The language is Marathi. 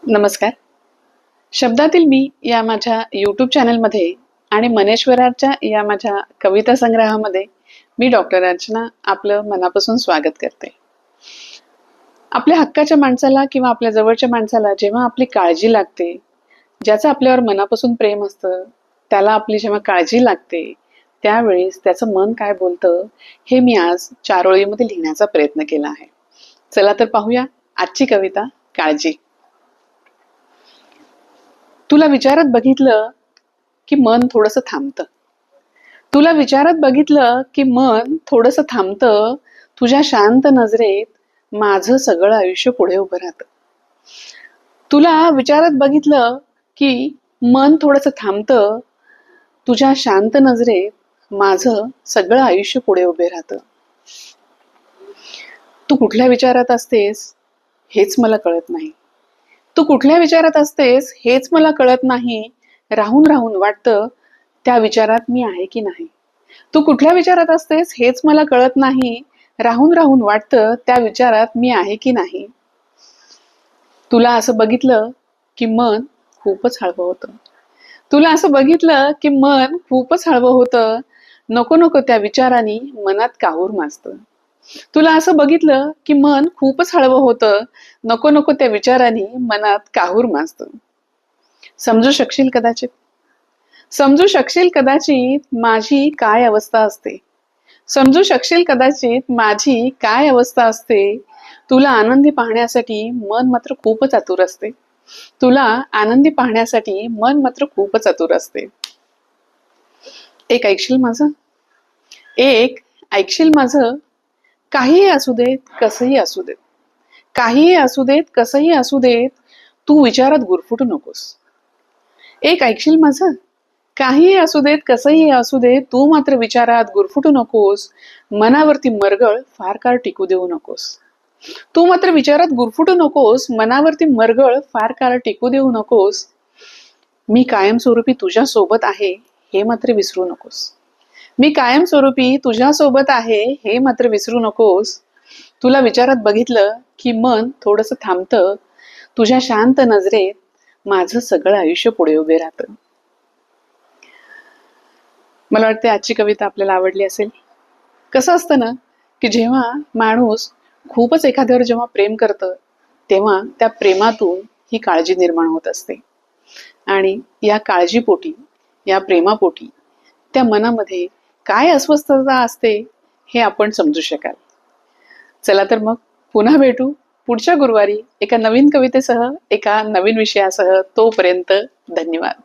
नमस्कार. शब्दातील मी या माझ्या यूट्यूब चॅनलमध्ये आणि मनेश्वराच्या या माझ्या कविता संग्रहामध्ये मी डॉक्टर अर्चना आपलं मनापासून स्वागत करते. आपल्या हक्काच्या माणसाला किंवा आपल्या जवळच्या माणसाला जेव्हा आपली काळजी लागते, ज्याचं आपल्यावर मनापासून प्रेम असतं, त्याला आपली जेव्हा काळजी लागते, त्यावेळेस त्याचं मन काय बोलतं हे मी आज 4 ओळीमध्ये लिहिण्याचा प्रयत्न केला आहे. चला तर पाहूया आजची कविता, काळजी. तुला विचारत बघितलं की मन थोडंसं थांबतं. तुला विचारत बघितलं की मन थोडंसं थांबतं. तुझ्या शांत नजरेत माझं सगळं आयुष्य पुढे उभं राहतं. तुला विचारत बघितलं की मन थोडंसं थांबतं. तुझ्या शांत नजरेत माझं सगळं आयुष्य पुढे उभे राहतं. तू कुठल्या विचारात असतेस हेच मला कळत नाही. तू कुठल्या विचारात असतेस हेच मला कळत नाही. राहून राहून वाटतं त्या विचारात मी आहे की नाही. तू कुठल्या विचारात असतेस हेच मला कळत नाही. राहून राहून वाटतं त्या विचारात मी आहे की नाही. तुला असं बघितलं की मन खूपच हळवं होतं. तुला असं बघितलं की मन खूपच हळवं होतं. नको नको त्या विचारांनी मनात काहूर माजतं. तुला असं बघितलं की मन खूपच हळवं होतं. नको नको त्या विचारांनी मनात काहूर माजतं. समजू शकशील कदाचित, समजू शकशील कदाचित माझी काय अवस्था असते. समजू शकशील कदाचित माझी काय अवस्था असते. तुला आनंदी पाहण्यासाठी मन मात्र खूपच आतुर असते. तुला आनंदी पाहण्यासाठी मन मात्र खूपच आतुर असते. एक ऐकशील माझं, एक ऐकशील माझं. काहीही असू देत, कसंही असू देत, काहीही असू देत, कसंही असू देत, तू विचारात गुरफटू नकोस. एक ऐकशील माझं, काहीही असू देत, कसंही असू देत, तू मात्र विचारात गुरफटू नकोस. मनावरती मरगळ फार काळ टिकू देऊ नकोस. तू मात्र विचारात गुरफटू नकोस. मनावरती मरगळ फार काळ टिकू देऊ नकोस. मी कायमस्वरूपी तुझ्या सोबत आहे हे मात्र विसरू नकोस. मी कायमस्वरूपी तुझ्या सोबत आहे हे मात्र विसरू नकोस. तुला विचारात बघितलं की मन थोडंसं थांबतं. तुझ्या शांत नजरेत माझं सगळं आयुष्य पुढे उभे राहतं. मला वाटते आजची कविता आपल्याला आवडली असेल. कसं असतं ना की जेव्हा माणूस खूपच एखाद्यावर जेव्हा प्रेम करतं, तेव्हा त्या प्रेमातून ही काळजी निर्माण होत असते. आणि या काळजीपोटी, या प्रेमापोटी त्या मनामध्ये काय अस्वस्थता असते हे आपण समजू शकाल. चला तर मग पुन्हा भेटू पुढच्या गुरुवारी एका नवीन कवितेसह, एका नवीन विषयासह. तोपर्यंत धन्यवाद.